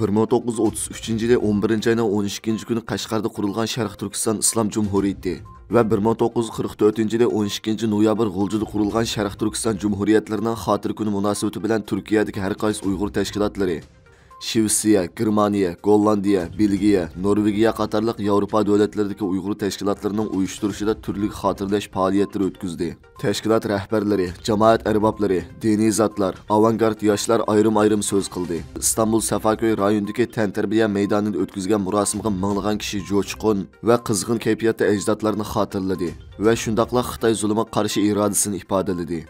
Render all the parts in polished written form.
1933 11 ayning 12 kuni Qashqarda qurilgan Sharq Turkiston Islom Cumhuriyeti va 1944 12 noyabr G'uljida qurilgan Sharq Turkiston Cumhuriyetlarining xotir kuni munosabati bilan Turkiyadagi har qaysi Uyg'ur tashkilotlari Shvetsiya, Germaniya, Gollandiya, Belgiya, Norvegiya qatorliq Yevropa davlatlaridagi Uyg'ur tashkilotlarining uyushtirishida turli xotirlash faoliyatlari o'tkazdi. Tashkilot rahbarlari, jamoat arboblari, diniy zotlar, avangard yoshlar ayrim-ayrim so'z qildi. Istanbul Safaköy rayonidagi tantarbiya maydonida o'tkazgan murosimga minglagan kishi jo'shqin va qizg'in kayfiyatda ajdodlarni xotirladi va shundaqla Xitoy zulmiga qarshi irodasini ifodaladi.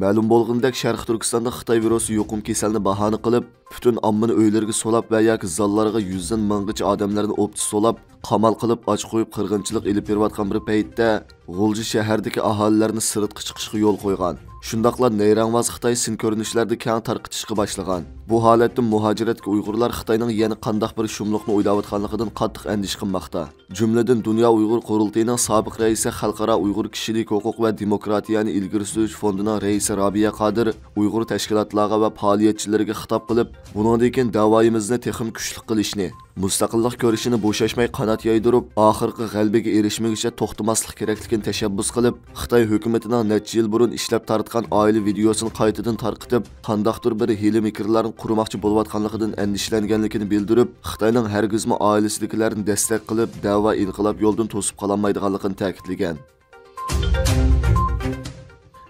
Ma'lum bo'lgandek, Sharq Turkistonda Xitoy virusi yuqum kasalni bahona qilib, butun ommani uylarga solab va yoki zallarga yuzdan minggacha odamlarni o'pti solab, qamal qilib, och qo'yib qirg'inchilik ilib berayotgan bir paytda G'ulji shahardagi aholilarni sirtqa chiqishga yo'l qo'ygan. Shundaqla nayrangvoz Xitoy sin ko'rinishlarda keng tarqitishga boshlagan. Bu holatda muhojiratga Uyg'urlar Xitoyning yana qanday bir shumliqni o'ylayotganligidan qattiq andish qilmoqda. Jumladan Dunyo Uyg'ur qurultayining sobiq raisi Xalqaro Uyg'ur kishilik huquq va demokratiyani ilgari surish fondining raisi Robiya Qodir Uyg'ur tashkilotlarga va faoliyatchilarga xitob qilib, bundan keyin da'voyimizni texim kuchli qilishni, mustaqillik ko'rishini bo'shashmay qanot yoydirib, oxirgi g'alabaga erishmaguncha to'xtamaslik kerakligini tashabbus qilib, Xitoy hukumatining necha yil burun ishlab tartgan oila videosini qaytadan tarqitib, qandaqdir bir hiyla mikrlarni qurmoqchi bo'layotganligidan andishlanganligini bildirib, Xitoyning hargizmi oilasidagilarni dastak qilib, da'vo inqilob yo'ldan to'sib qololmaydiganligini ta'kidlagan.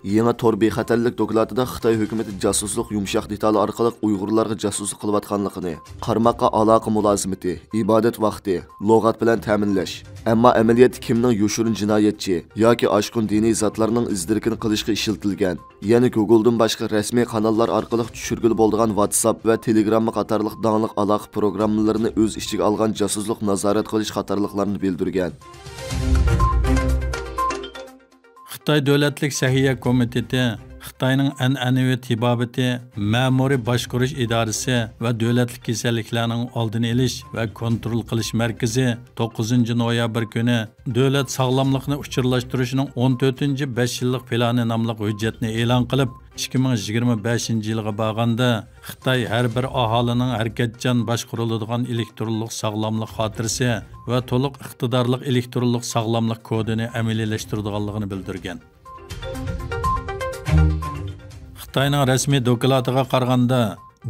Yangi tor bexatarlik dokladida Xitoy hukumati jasuslik yumshoq detali orqali Uyg'urlarga jasuslik qilayotganligini, qarmoqqa aloqa mulozimati, ibodat vaqti, lug'at bilan ta'minlash, ammo amaliyotda kimning yoshirin jinoyatchi yoki oshqun diniy zotlarning izdirkini qilishga ishiltilgan. Ya'ni Google'dan boshqa rasmiy kanallar orqali tushirgili bo'lgan WhatsApp va Telegram qatorliq danglik aloqa programmalarini o'z ichiga olgan jasuslik nazorat qilish qatorliqlarini bildirgan. Xitoy Davlatlik Sahiya Komiteti, Xitoyning an'anaviy tibobati, ma'muriy boshqarish idorasi va davlatlik kasalliklarning oldini olish va kontrol qilish markazi 9 noyabr kuni davlat sog'lomlikni uchirlashtirishning 14-5 yillik plani nomli hujjatni e'lon qilib, 2025 yilga borganda Xitoy har bir aholining harakatchan boshqariladigan elektronlik sog'lomlik xotirasi va to'liq iqtidorli elektronlik sog'lomlik kodini amaliyalashtiradiganligini bildirgan. Xitoyning rasmiy doklatiga qaraganda,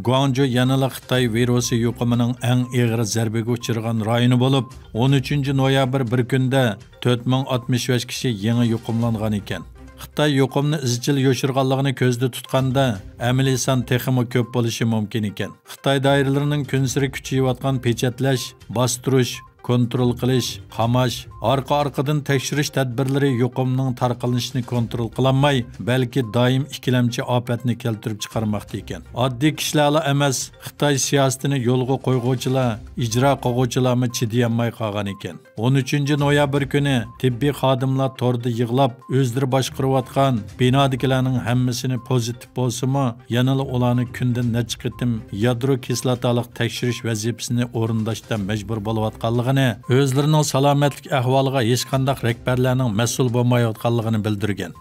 Guangzhou yanada Xitoy virusi yuqumining eng og'ir zarbaga uchragan rayoni bo'lib, 13 noyabr bir kunda 4065 kishi yangi yuqumlangan ekan. Xitoy yuqumni izchil yoshirganligini ko'zda tutganda, amaliy son texmi ko'p bo'lishi mumkin ekan. Xitoy doiralarining kunsiri kuchayayotgan pechatlash, bostirish, kontrol qilish, qamash, orqa-orqadan tekshirish tadbirlari yuqumning tarqalishini kontrol qilolmay, balki doim ikkilamchi ofatni keltirib chiqarmoqda ekan. Oddiy kishilar emas, Xitoy siyosatini yo'lga qo'yg'uvchilar, ijro qiluvchilarmi chidayolmay qolgan ekan. 13 noyabr kuni tibbiy xodimlar torda yig'lab, o'zlari boshqarayotgan binodikilarning hammasini pozitiv bo'lsa-mu, yanada ularni kundan necha qitim yadro kislotalik tekshirish vazifasini o'rindashda majbur bo'layotganligini, o'zlarining salomatlik ahvoliga hech qanday rahbarlarning mas'ul bo'lmayotganligini bildirgan.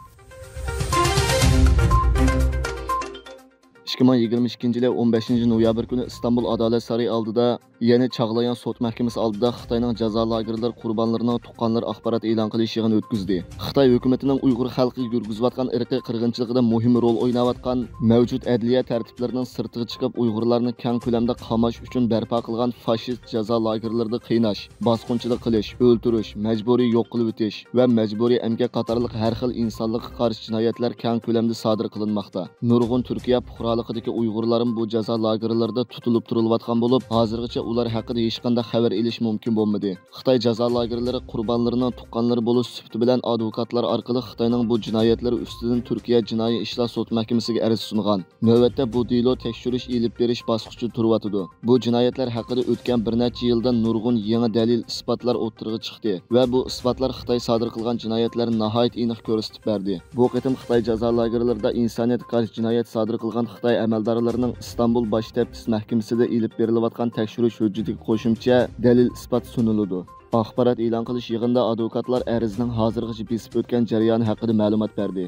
2022 yil 15 noyabr kuni Istanbul Adolat saroyi oldida, ya'ni Chag'layan sud mahkamasi oldida Xitoyning jazo lagerlari qurbonlarining tuqqanlar axborot e'lon qilish yig'ini o'tkazdi. Xitoy hukumatining Uyg'ur xalqiga yurgizayotgan irqiy qirg'inchiligida muhim rol o'ynayotgan mavjud adliya tartiblarining sirtiga chiqib, Uyg'urlarni keng ko'lamda qamash uchun barpo qilgan fashist jazo lagerlarida qiynash, bosqinchilik qilish, o'ldirish, majburiy yo'q qilib o'tish va majburiy emgak qatorliq har xil insonlikqa qarshi jinoyatlar keng ko'lamda sodir qilinmoqda. Nurg'un Turkiya fuqaroligidagi Uyg'urlarim bu jazo lagerlarida tutilib turilayotgan bo'lib, hozirgacha ular haqida hech qanday xabar olish mumkin bo'lmadi. Xitoy jazo lagerlari qurbonlarining tuqqanlari bo'lish sifati bilan advokatlar orqali Xitoyning bu jinoyatlari ustidan Turkiya jinoiy ishlar sud mahkamasiga arz sungan. Navbatda bu delo tekshirish elib berish bosqichi turibdi. Bu jinoyatlar haqida o'tgan bir necha yildan nurg'un yangi dalil isbotlar o'tirg'i chiqdi va bu isbotlar Xitoy sodir qilgan jinoyatlarni nihoyat aniq ko'rsatib berdi. Bu qitim Xitoy jazo lagerlarida insoniyatga qarshi jinoyat sodir qilgan Xitoy amaldorlarining Istanbul bosh taftish mahkamasida elib berilayotgan tekshirish hujjatiga qo'shimcha dalil isbot suniladi. Axborot e'lon qilish yig'inida advokatlar arizning hozirgacha besib o'tgan jarayoni haqida ma'lumot berdi.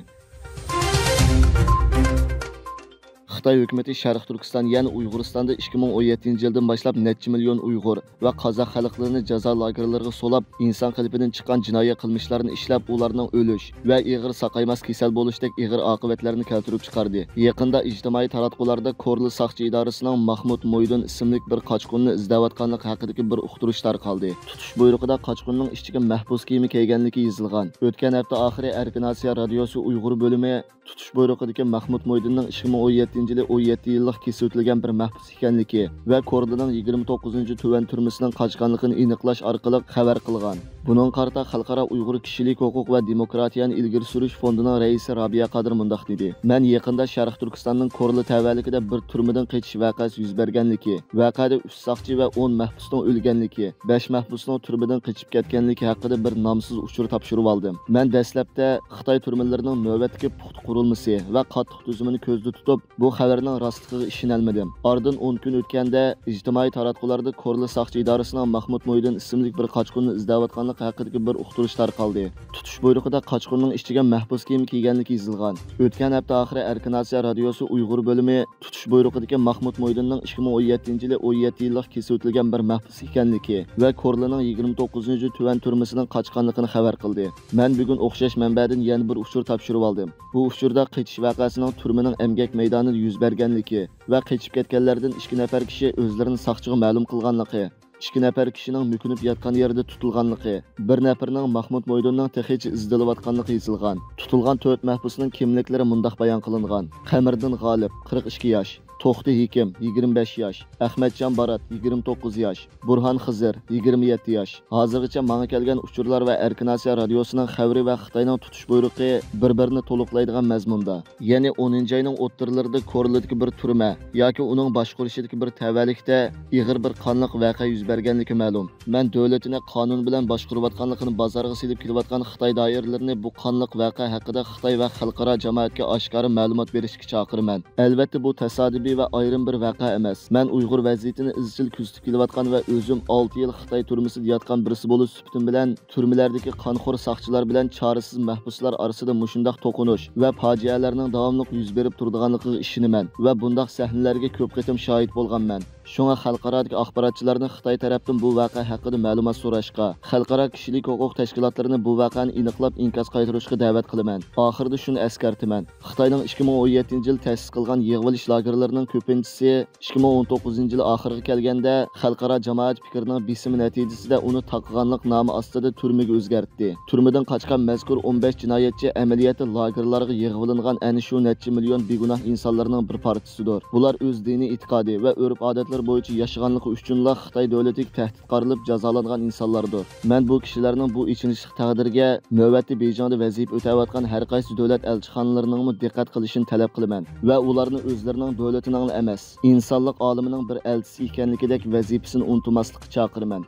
Xitoy hukumatı Sharq Turkiston, ya'ni Uyg'uristonda 2017 yildan boshlab necha million Uyg'ur va qozoq xalqlarini jazo lagerlariga solab, inson qalbidan chiqqan jinoiy qilmishlarni ishlab, ularning o'lish va ig'ir saqaymas kasal bo'lishdek ig'ir oqibatlarni keltirib chiqardi. Yaqinda ijtimoiy taratqularda Korli soqchi idorasining Mahmud Mo'ydin ismli bir qochqinni izlayotganligi haqidagi bir uqtirish tarqaldi. Tutish buyrug'ida qochqinning ichiga mahbus kiyimi kiyganligi yozilgan. O'tgan hafta oxiri Erkin Osiyo radiosi Uyg'ur bo'limi tutish buyrug'idagi Mahmud Mo'ydinning 2017 yili 17 yillik kesib o'tilgan bir mahbus ekanligi va Korlining 29-tuvan turmasidan qochganligini aniqlash orqali xabar qilgan. Bunun qarta Xalqaro Uyg'ur kishilik huquq va demokratiyani ilgari surish fondining raisi Robiya Qodir mundaq dedi. Men yaqinda Sharq Turkistonning Korli tavallikida bir turmadan qochish voqeasi yuz berganligi, voqeada 3 soqchi va 10 mahbusning o'lganligi, 5 mahbusning turmadan qochib ketganligi haqida bir nomsiz uchur topshirib oldim. Men dastlabda Xitoy turmalarining navbatdagi puxta qurilmasi va qattiq tuzumini ko'zda tutib, bu xabarning rostligiga ishonolmadim. Oradan 10 kun o'tganda ijtimoiy taratqularda Korli soqchi idorasining Mahmud Mo'ydin ismli bir qochqinni izlayotganligi haqidagi bir uqtirish tarqaldi. Tutish buyrug'ida qochqinning ichiga mahbus kiyim kiyganligi yozilgan. O'tgan hafta oxiri Erkin Osiyo radiosi Uyg'ur bo'limi tutish buyrug'idagi Mahmud Mo'ydinning 2017 yili 17 yillik kesib o'tilgan bir mahbus ekanligi va Korlining 29-tuvan turmasidan qochganligini xabar qildi. Men bugun o'xshash manbadan yana bir uchur topshirib oldim. Bu uchurda qochish voqeasining turmaning emgak maydonida yuz berganligi va qochib ketganlardan 2 nafar kishi o'zlarini soqchiga ma'lum qilganligi, 2 nafar kishining mukunib yotgan yerida tutilganligi, bir nafarining Mahmud Mo'ydinning texicha izdilayotganligi yozilgan. Tutilgan 4 mahbusning kimliklari mundaq bayon qilingan. Qamariddin G'olib 42 yosh, To'xti Hikim 25 yosh, Ahmadjon Barat 29 yosh, Burhan Xizir 27 yosh. Hozirgacha menga kelgan uchurlar va Erkin Osiyo radiosining xabari va Xitoyning tutish buyrug'i bir-birini to'liqlaydigan mazmunda. Ya'ni 10-oyning o'ttirlarida Korlidagi bir turma yoki uning boshqarishidagi bir tavallikda ig'ir bir qonliq voqea yuz berganligi ma'lum. Men davlatini qonun bilan boshqarayotganligini bozorga silib kelayotgan Xitoy doiralarini bu qonliq voqea haqida Xitoy va xalqaro jamoatga oshkora ma'lumot berishga chaqiraman. Albatta bu tasodifiy va ayrim bir voqea emas. Men Uyg'ur vaziyatini izchil kuzatib kelayotgan va o'zim 6 yil Xitoy turmasida yotgan birisi bo'lib suhbatim bilan turmalardagi qonxo'r soqchilar bilan chorasiz mahbuslar orasida mushundaq to'qinish va fojialarning davomli yuz berib turadiganligiga ishonaman va bundaq sahnalarga ko'p qatim shohid bo'lganman. Shunga xalqarodagi axborotchilarni Xitoy tarafdan bu voqea haqida ma'lumot so'rashga, xalqaro kishilik huquq tashkilotlarini bu voqeani aniqlab inkos qaytarishga da'vat qilaman. Oxirida shuni eskartaman. Xitoyning 2017 yil ta'sis qilgan yig'ilish lagerlarining ko'pinchisi 2019 yil oxiriga kelganda xalqaro jamoat fikrining bisimi natijasida uni taqganlik nomi ostida turmaga o'zgartdi. Turmadan qochgan mazkur 15 jinoyatchi amaliyoti lagerlarga yig'ilingan ana shu necha million begunoh insonlarning bir partisidir. Bular o'z diniy e'tiqodi va urf-odatlar bo'yicha yashaganligi uchunla Xitoy davlatiga tahdid qarilib jazolangan insonlardir. Men bu kishilarning bu ichinishli taqdirga navbatda Beijingda vazifa o'tayotgan har qaysi davlat elchixonalarining diqqat qilishini talab qilaman va ularni o'zlarining davlatining emas, insonlik olamining bir elchisi ekanligidek vazifasini unutmaslikka chaqiraman.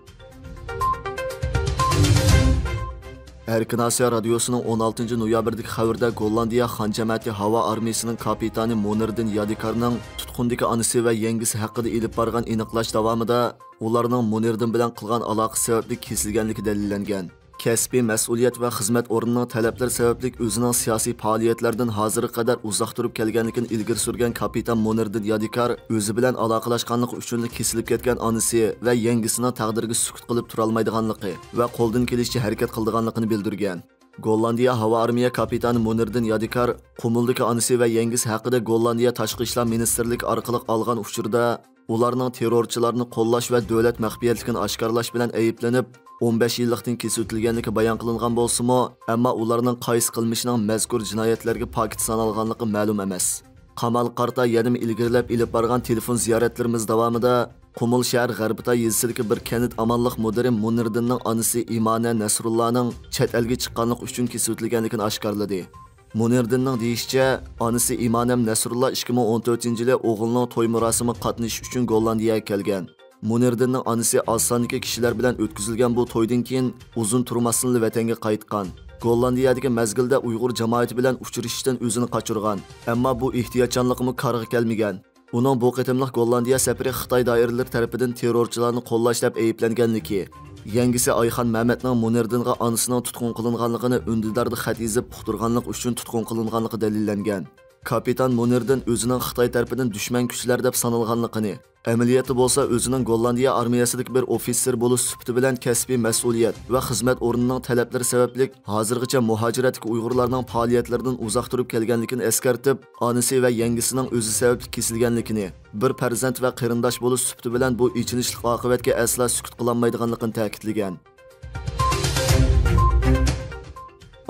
Erkin Osiyo radiosining 16 noyabrdagi xabarda Gollandiya Xon jamiyati havo armiyasining kapitani Monirdin Yadikarning tutqundagi onasi va yangisi haqida ilib borgan aniqlash davomida ularning Monirdin bilan qilgan aloqa sababli kesilganligi dalillangan. Kasbiy mas'uliyat va xizmat o'rnining talablari sababli o'zining siyosiy faoliyatlardan hozirga qadar uzoq turib kelganligini ilgari surgan kapitan Monirdin Yadikar o'zi bilan aloqalashganligi uchun kesilib ketgan onasi va yangisining taqdiriga sukut qilib tura olmaydiganligi va qo'ldan kelishicha harakat qildiganligini bildirgan. Gollandiya havo armiya kapitani Monirdin Yadikar Qumuldagi onasi va yangisi haqida Gollandiya tashqi ishlar ministrligi orqali olgan uchurda ularning terrorchilarni qo'llash va davlat maxfiyatligini oshkorlash bilan ayblanib 15 yillikdan kesib o'tilganligi bayon qilingan bo'lsa-mu, ammo ularning qaysi qilmishining mazkur jinoyatlarga pokit sanalganligi ma'lum emas. Qamal Qarta yana ilgarilab ilib borgan telefon ziyoratlarimiz davomida Qumul shahar g'arbida yezisidagi bir kanit amonliq mudiri Monirdinning onasi Imona Nasrullohning chet elga chiqqanlik uchun kesib o'tilganligini oshkorladi. Monirdinning deyishicha, onasi Imonam Nasrulloh 2014-yili o'g'lining to'y murosimiga qatnashish uchun Gollandiyaga kelgan. Monirdinning onasi osondagi kishilar bilan o'tkazilgan bu to'ydan keyin uzun turmasdan vatanga qaytgan. Gollandiyadagi mazgilda Uyg'ur jamoati bilan uchrashishdan o'zini qochirgan, ammo bu ehtiyotchanligimi qarg'a kelmagan. Uning bu qitimliq Gollandiya safari Xitoy doiralari tomonidan terrorchilarni qo'llash deb ayblanganligi, yangisi Ayxon Mamatning Monirdinga onasining tutqun qilinganligini undizlarda xat yozib uqtirganlik uchun tutqun qilinganligi dalillangan. kapitan Munirdan o'zining Xitoy tarafidan dushman kuchlar deb sanalganligini, amaliyoti bo'lsa o'zining Gollandiya armiyasidagi bir ofitser bo'lish sifati bilan kasbiy mas'uliyat va xizmat o'rnining talablari sababli hozirgacha muhojiratdagi Uyg'urlarning faoliyatlaridan uzoq turib kelganligini eskartib, onasi va yangisining o'zi sababli kesilganligini, bir farzand va qarindosh bo'lish sifati bilan bu ichinishli oqibatga aslo sukut qilolmaydiganligini ta'kidlagan.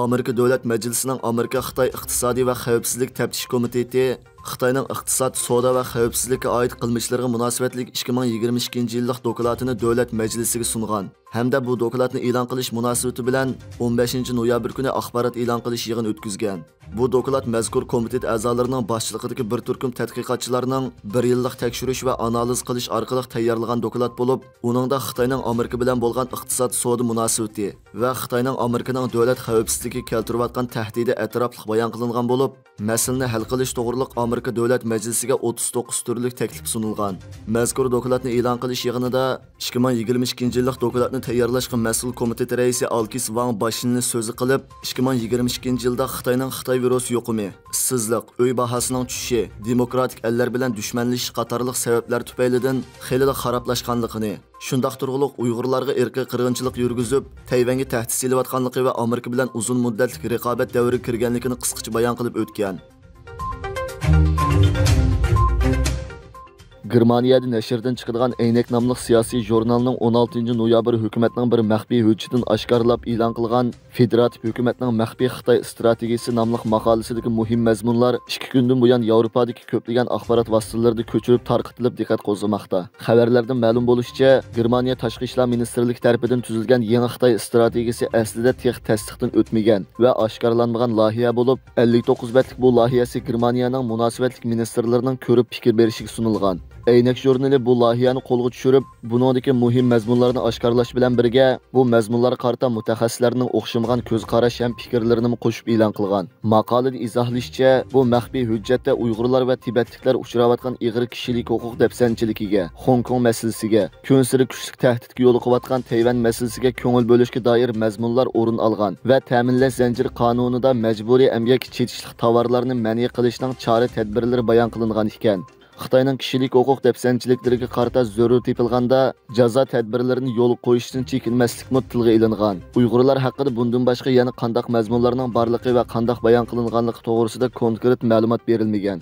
Amerika Davlat Majlisining Amerika-Xitoy iqtisodiy va xavfsizlik taftish komiteti Xitoyning iqtisod, savdo va xavfsizlikka oid qilmishlariga munosabatli 2022-yillik dokladini Davlat Majlisiga sungan. Hamda bu dokladni e'lon qilish munosabati bilan 15-noyabr kuni axborot e'lon qilish yig'ini o'tkazgan. Bu doklad mazkur komitet a'zolarining boshchiligidagi bir turkum tadqiqotchilarning 1 yillik tekshirish va analiz qilish orqali tayyorlagan doklad bo'lib, uningda Xitoyning Amerika bilan bo'lgan iqtisod, savdo munosabati va Xitoyning Amerikaning davlat xavfsizligiga keltirayotgan tahdidi atrofli bayon qilingan bo'lib, masalani hal qilish to'g'riliq Amerika Davlat Majlisiga 39 turli taklif sunilgan. Mazkur dokladni e'lon qilish yig'inida 2022-yillik dokladni tayyorlashga mas'ul komitet raisi Alkis Wang Bashinni so'zi qilib, 2022-yilda Xitoyning Xitoy virusi yuqumi, ishsizlik, uy bahosining tushishi, demokratik ellar bilan dushmanlashish qatorliq sabablar tufaylidan xeyli xarablashganligini, shundoq turg'uliq Uyg'urlarga irqiy qirg'inchilik yurgizib, Tayvanga tahdid selayotganligi va Amerika bilan uzun muddatli raqobat davriga kirganligini qisqacha bayon qilib o'tgan. Germaniyada nashrdan chiqadigan Aynak nomli siyosiy jurnalning 16-noyabr hukumatning bir maxfiy hujjatini oshkorlab e'lon qilgan Federativ hukumatning maxfiy Xitoy strategiyasi nomli maqolasidagi muhim mazmunlar 2 kundan buyon Yevropadagi ko'plagan axborot vositalarida ko'chirib tarqatilib diqqat qo'zg'amoqda. Xabarlardan ma'lum bo'lishicha, Germaniya tashqi ishlar ministrligi tomonidan tuzilgan yangi Xitoy strategiyasi aslida texnik tasdiqdan o'tmagan va oshkorlanmagan loyiha bo'lib, 59 betlik bu loyihasi Germaniyaning munosabatli ministrlarining ko'rib fikr berishiga sunilgan. Aynak jurnali bu loyihani qo'lga tushirib, buningdagi muhim mazmunlarni oshkorlash bilan birga, bu mazmunlarga qarata mutaxassislarning o'xshamagan ko'z qarash ham fikrlarini qo'shib e'lon qilgan. Maqolada izohlashicha, bu maxfiy hujjatda Uyg'urlar va Tibetliklar uchrayotgan ig'ir kishilik huquq dafsanchiligiga, Hong Kong masalasiga, ko'nsiri kuchli tahdidga yo'l qo'yayotgan Tayvan masalasiga ko'ngil bo'lishga doir mazmunlar o'rin olgan va ta'minlash zanjiri qonunida majburiy emgak chetishlik tovarlarni ma'ni qilishning chora-tadbirlari bayon qilingan ekan. Xitoyning kishilik huquq dafsanchiliklariga qarata zarur tepilganda jazo tadbirlarini yo'l qo'yishdan chekinmaslikmi tilga ilingan. Uyg'urlar haqida bundan boshqa yana qandaq mazmunlarning borligi va qandaq bayon qilinganligi to'g'risida konkret ma'lumot berilmagan.